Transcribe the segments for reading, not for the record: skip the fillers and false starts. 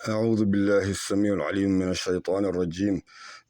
أعوذ بالله السميع العليم من الشيطان الرجيم.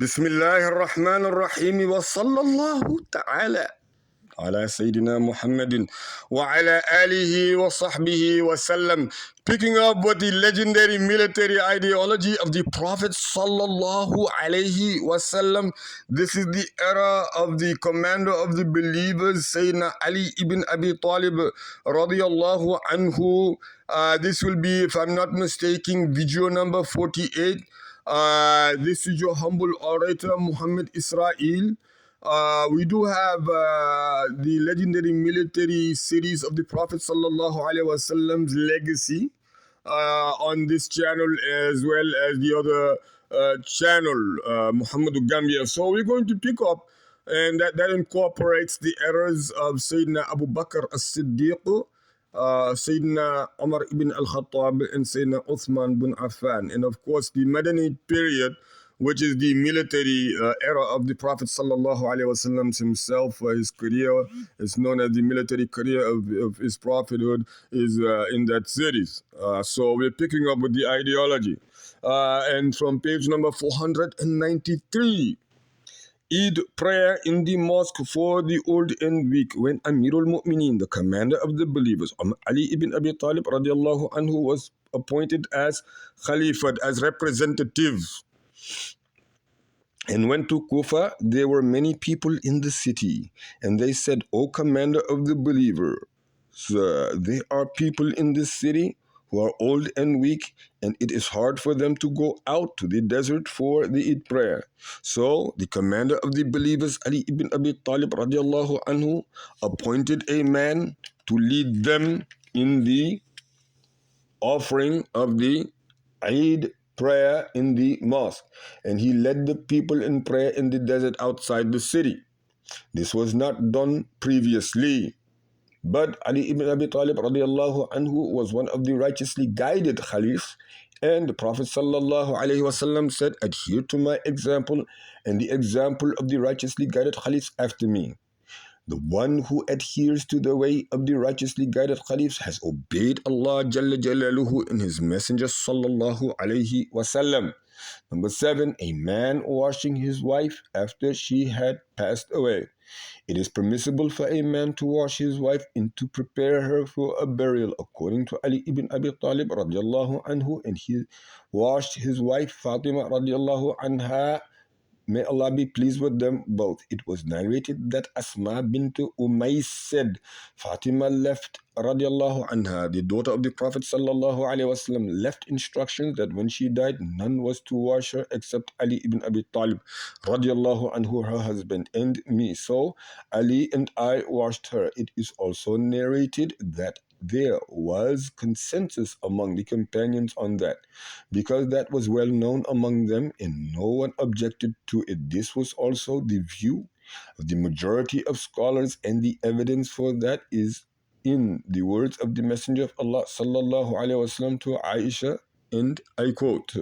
بسم الله الرحمن الرحيم وصلى الله تعالى على سيدنا محمد وعلى آله وصحبه وسلم. Picking up with the legendary military ideology of the Prophet sallallahu alaihi wasallam. This is the era of the commander of the believers, Sayyidina Ali ibn Abi Talib radiyallahu anhu. This will be, if I'm not mistaken, video number 48. This is your humble orator, Muhammad Israel. We do have the legendary military series of the Prophet sallallahu alaihi wasallam's legacy on this channel, as well as the other channel, Muhammad Gambia. So we're going to pick up, and that incorporates the errors of Sayyidina Abu Bakr as-Siddiq, Sayyidina Umar ibn al-Khattab, and Sayyidina Uthman bin Affan. And of course, the Madani period, which is the military era of the Prophet sallallahu alaihi wasallam himself. His career is known as the military career of his prophethood is in that series. So we're picking up with the ideology. And from page number 493. Eid prayer in the mosque for the old and weak when Amirul Mu'mineen, the commander of the believers, Ali ibn Abi Talib radiallahu anhu, was appointed as Khalifah, as representative, and went to Kufa. There were many people in the city, and they said, O commander of the believers, there are people in this city who are old and weak, and it is hard for them to go out to the desert for the Eid prayer. So the commander of the believers, Ali ibn Abi Talib radiallahu anhu, appointed a man to lead them in the offering of the Eid prayer in the mosque, and he led the people in prayer in the desert outside the city. This was not done previously, but Ali ibn Abi Talib radiallahu anhu was one of the righteously guided caliphs, and the Prophet sallallahu alaihi wasallam said, adhere to my example and the example of the righteously guided caliphs after me. The one who adheres to the way of the righteously guided caliphs has obeyed Allah Jalla Jalaluhu and His Messenger Sallallahu Alaihi Wasallam. Number 7, a man washing his wife after she had passed away. It is permissible for a man to wash his wife and to prepare her for a burial, according to Ali ibn Abi Talib radiallahu anhu, and he washed his wife Fatima radiallahu anha. May Allah be pleased with them both. It was narrated that Asma bint Umays said, Fatima left radiallahu anha, the daughter of the Prophet sallallahu alaihi wasallam, left instructions that when she died, none was to wash her except Ali ibn Abi Talib radiallahu anhu, her husband, and me. So Ali and I washed her. It is also narrated that there was consensus among the companions on that, because that was well known among them and no one objected to it. This was also the view of the majority of scholars, and the evidence for that is in the words of the Messenger of Allah sallallahu alaihi wasallam to Aisha, and I quote,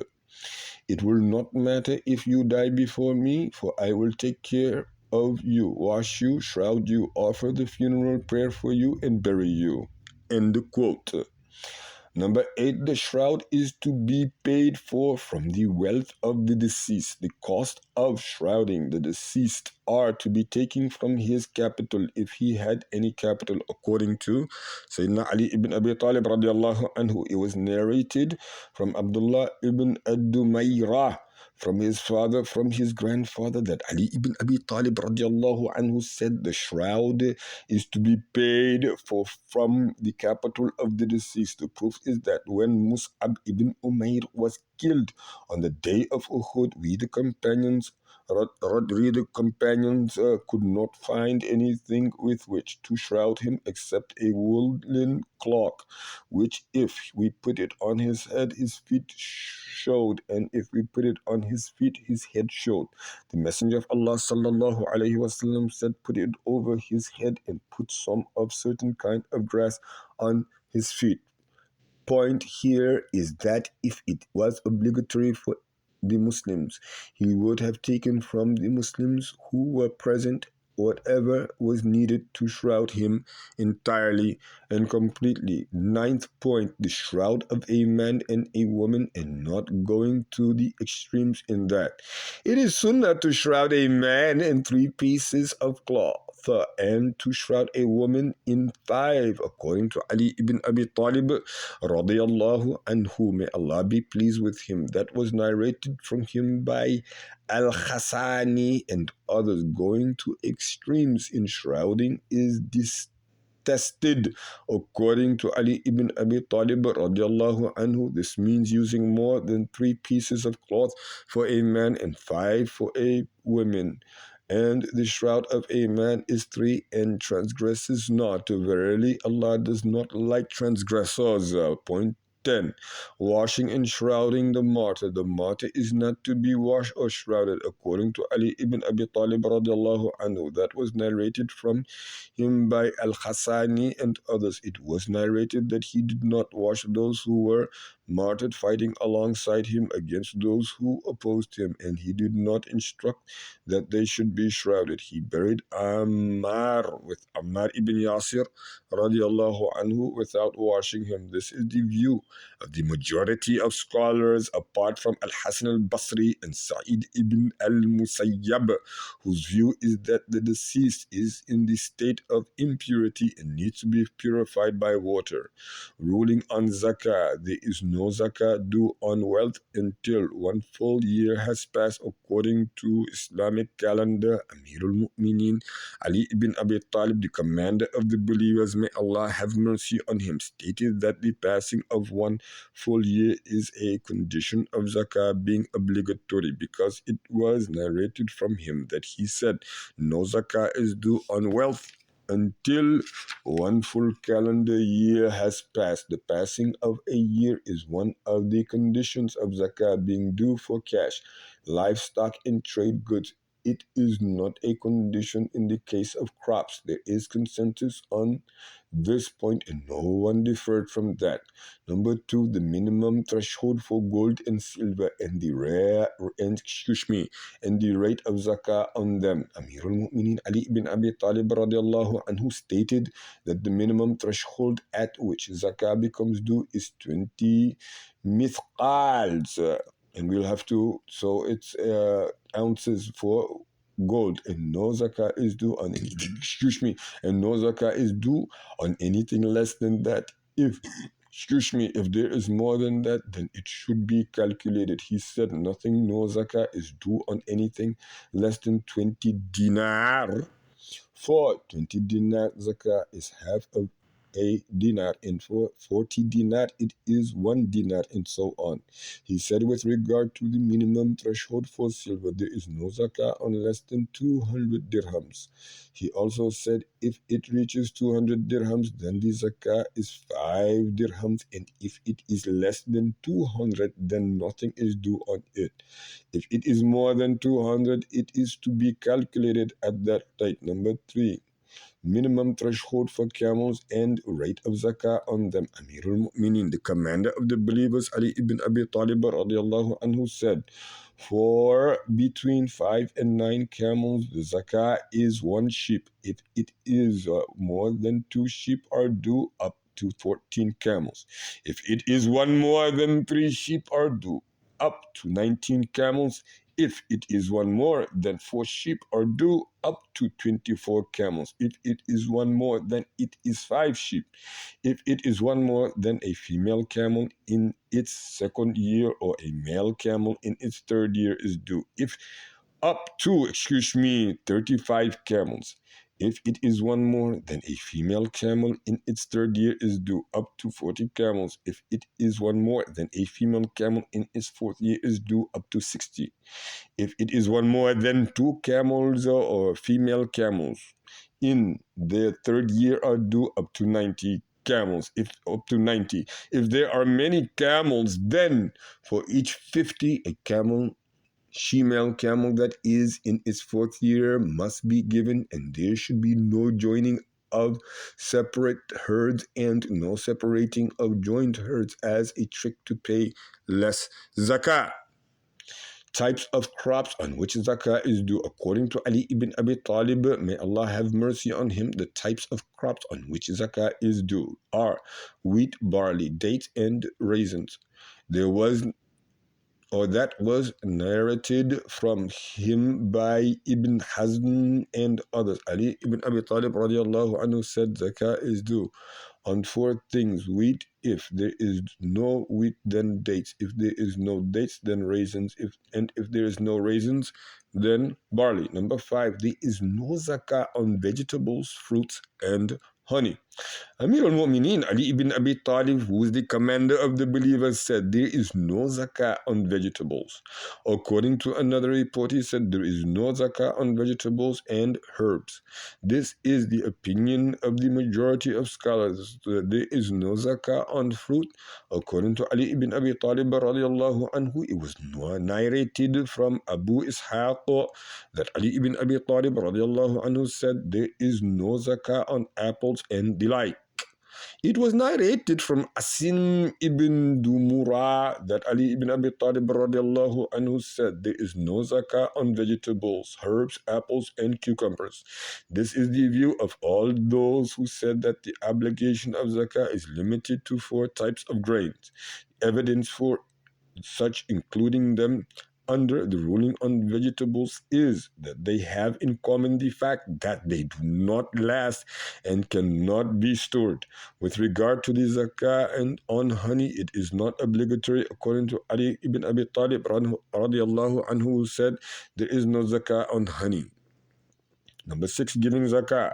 it will not matter if you die before me, for I will take care of you, wash you, shroud you, offer the funeral prayer for you, and bury you. End quote. Number 8, the shroud is to be paid for from the wealth of the deceased. The cost of shrouding the deceased are to be taken from his capital, if he had any capital, according to Sayyidina Ali ibn Abi Talib radiallahu anhu. It was narrated from Abdullah ibn ad-Dumayrah, from his father, from his grandfather, that Ali ibn Abi Talib radiallahu anhu said the shroud is to be paid for from the capital of the deceased. The proof is that when Mus'ab ibn Umair was killed on the day of Uhud, we the companions could not find anything with which to shroud him except a woolen cloak, which if we put it on his head, his feet showed, and if we put it on his feet, his head showed. The Messenger of Allah sallallahu alaihi wasallam said, put it over his head and put some of certain kind of grass on his feet. Point here is that if it was obligatory for the Muslims, he would have taken from the Muslims who were present whatever was needed to shroud him entirely and completely. Ninth point, the shroud of a man and a woman, and not going to the extremes in that. It is sunnah to shroud a man in three pieces of cloth and to shroud a woman in five, according to Ali ibn Abi Talib radiyallahu anhu. May Allah be pleased with him. That was narrated from him by Al-Khasani and others. Going to extremes in shrouding is detested, according to Ali ibn Abi Talib radiallahu anhu. This means using more than three pieces of cloth for a man and five for a woman. And the shroud of a man is three and transgresses not. Verily, Allah does not like transgressors. Point 10. Washing and shrouding the martyr. The martyr is not to be washed or shrouded, according to Ali ibn Abi Talib radiallahu anhu. That was narrated from him by Al-Hassani and others. It was narrated that he did not wash those who were martyred fighting alongside him against those who opposed him, and he did not instruct that they should be shrouded. He buried Ammar with Ammar ibn Yasir radiallahu anhu without washing him. This is the view of the majority of scholars apart from Al-Hasan al-Basri and Sa'id ibn al-Musayyab, whose view is that the deceased is in the state of impurity and needs to be purified by water. Ruling on Zakah, there is no Zakah due on wealth until one full year has passed according to Islamic calendar. Amirul Mu'minin Ali ibn Abi Talib, the commander of the believers, may Allah have mercy on him, stated that the passing of one full year is a condition of Zakah being obligatory, because it was narrated from him that he said, no Zakah is due on wealth until one full calendar year has passed. The passing of a year is one of the conditions of Zakah being due for cash, livestock, and trade goods. It is not a condition in the case of crops. There is consensus on this point, and no one differed from that. Number two, the minimum threshold for gold and silver and the and the rate of zakah on them. Amirul Mu'minin Ali ibn Abi Talib radiallahu anhu stated that the minimum threshold at which zakah becomes due is 20 mithqals. And we'll have to, so it's ounces for gold, and no zakah is due on anything, and no zakah is due on anything less than that. If there is more than that, then it should be calculated. He said nothing, no zakah is due on anything less than 20 dinar. For 20 dinar, zakah is half of a dinar, and for 40 dinar, it is 1 dinar, and so on. He said with regard to the minimum threshold for silver, there is no zakah on less than 200 dirhams. He also said if it reaches 200 dirhams, then the zakah is 5 dirhams, and if it is less than 200, then nothing is due on it. If it is more than 200, it is to be calculated at that rate. Number three, minimum threshold for camels and rate of zakah on them. Amirul Mu'minin, the commander of the believers, Ali ibn Abi Talib radiallahu anhu said, for between 5 and 9 camels, the zakah is 1 sheep. If it is more than 2 sheep are due, up to 14 camels. If it is one more than 3 sheep are due, up to 19 camels. If it is one more, then 4 sheep are due, up to 24 camels. If it is one more, then it is 5 sheep. If it is one more, then a female camel in its second year or a male camel in its third year is due. If up to, 35 camels. If it is one more, then a female camel in its third year is due, up to 40 camels. If it is one more, then a female camel in its fourth year is due, up to 60. If it is one more, then 2 camels or female camels in their third year are due, up to 90 camels. If up to 90. If there are many camels, then for each 50, a female camel that is in its fourth year must be given, and there should be no joining of separate herds and no separating of joint herds as a trick to pay less zakah. types of crops on which zakah is due. According to Ali ibn Abi Talib, may Allah have mercy on him, the types of crops on which zakah is due are wheat, barley, dates, and raisins. There was or that was narrated from him by Ibn Hazm and others. Ali ibn Abi Talib radiallahu anhu said zakah is due on four things: wheat, if there is no wheat, then dates; if there is no dates, then raisins; if there is no raisins, then barley. Number five, there is no zakah on vegetables, fruits, and honey. Amir al-Mu'mineen Ali ibn Abi Talib, who is the commander of the believers, said there is no zakah on vegetables. According to another report, he said there is no zakah on vegetables and herbs. This is the opinion of the majority of scholars. There is no zakah on fruit. According to Ali ibn Abi Talib radiallahu anhu, it was narrated from Abu Ishaq that Ali ibn Abi Talib radiallahu anhu said there is no zakah on apples and the like. It was narrated from Asim ibn Dumura that Ali ibn Abi Talib radiallahu anhu said there is no zakah on vegetables, herbs, apples, and cucumbers. This is the view of all those who said that the obligation of zakah is limited to four types of grains. Evidence for such including them under the ruling on vegetables is that they have in common the fact that they do not last and cannot be stored. With regard to the zakah and on honey, it is not obligatory according to Ali ibn Abi Talib radiallahu anhu, who said there is no zakah on honey. Number six, giving zakah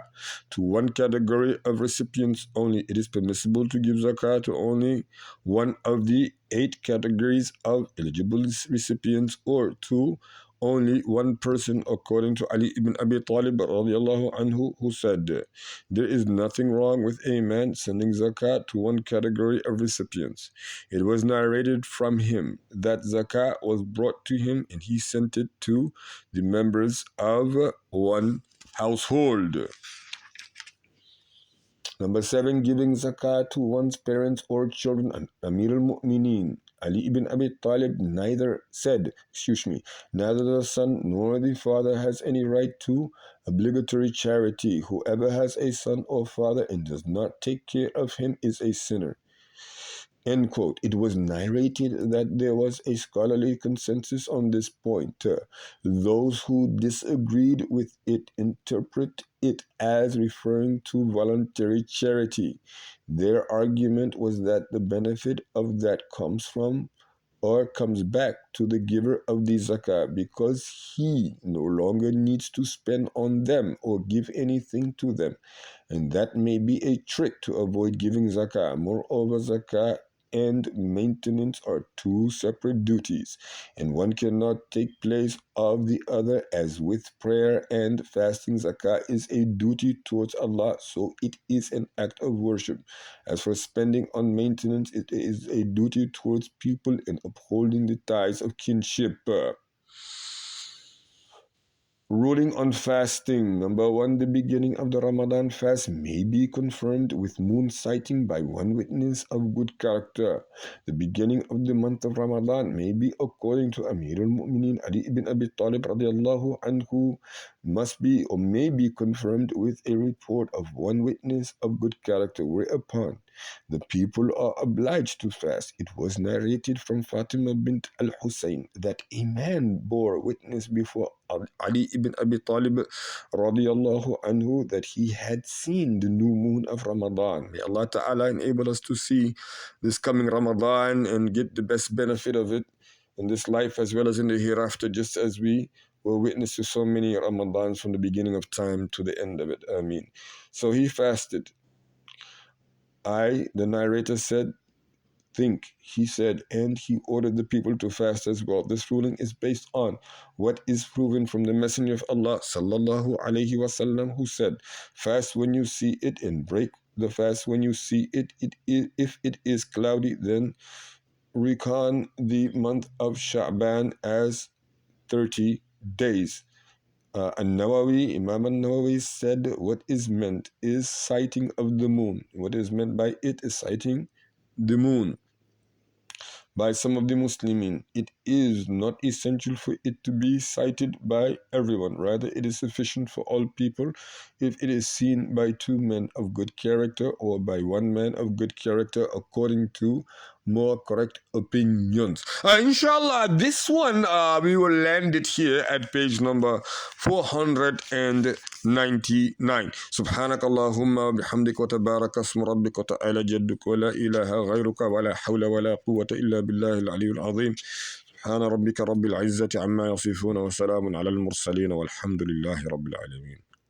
to one category of recipients only. It is permissible to give zakah to only one of the 8 categories of eligible recipients, or to only one person, according to Ali ibn Abi Talib radiallahu anhu, who said, there is nothing wrong with a man sending zakah to one category of recipients. It was narrated from him that zakah was brought to him and he sent it to the members of one household. Number seven, giving zakah to one's parents or children. Amir al-Mu'mineen Ali ibn Abi Talib neither the son nor the father has any right to obligatory charity. Whoever has a son or father and does not take care of him is a sinner. End quote. It was narrated that there was a scholarly consensus on this point. Those who disagreed with it interpret it as referring to voluntary charity. Their argument was that the benefit of that comes from or comes back to the giver of the zakah because he no longer needs to spend on them or give anything to them. And that may be a trick to avoid giving zakah. Moreover, zakah and maintenance are two separate duties, and one cannot take place of the other, as with prayer and fasting. Zakah is a duty towards Allah, so it is an act of worship. As for spending on maintenance, it is a duty towards people and upholding the ties of kinship. Ruling on fasting. Number one, the beginning of the Ramadan fast may be confirmed with moon sighting by one witness of good character. The beginning of the month of Ramadan may be, according to Amir al-Mu'mineen Ali ibn Abi Talib radiallahu anhu, must be or may be confirmed with a report of one witness of good character, whereupon the people are obliged to fast. It was narrated from Fatima bint al-Husayn that a man bore witness before Ali ibn Abi Talib radiallahu anhu that he had seen the new moon of Ramadan. May Allah Ta'ala enable us to see this coming Ramadan and get the best benefit of it in this life as well as in the hereafter, just as we were witness to so many Ramadans from the beginning of time to the end of it. Ameen. So he fasted. The narrator said, he said, and he ordered the people to fast as well. This ruling is based on what is proven from the Messenger of Allah sallallahu alaihi wasallam, who said, fast when you see it and break the fast when you see it. If it is cloudy, then reckon the month of Sha'ban as 30 days. Imam al-Nawawi said what is meant is sighting of the moon. What is meant by it is sighting the moon. by some of the Muslimin, it is not essential for it to be cited by everyone. Rather, it is sufficient for all people if it is seen by two men of good character or by one man of good character according to more correct opinions. Inshallah, this one we will land it here at page number 499. سبحانك اللهم وبحمدك وتبارك اسم ربك وتعالى جدك ولا إله غيرك ولا حول ولا قوة إلا بالله العلي العظيم. سبحان ربك رب العزة عما يصفون وسلام على المرسلين والحمد لله رب العالمين.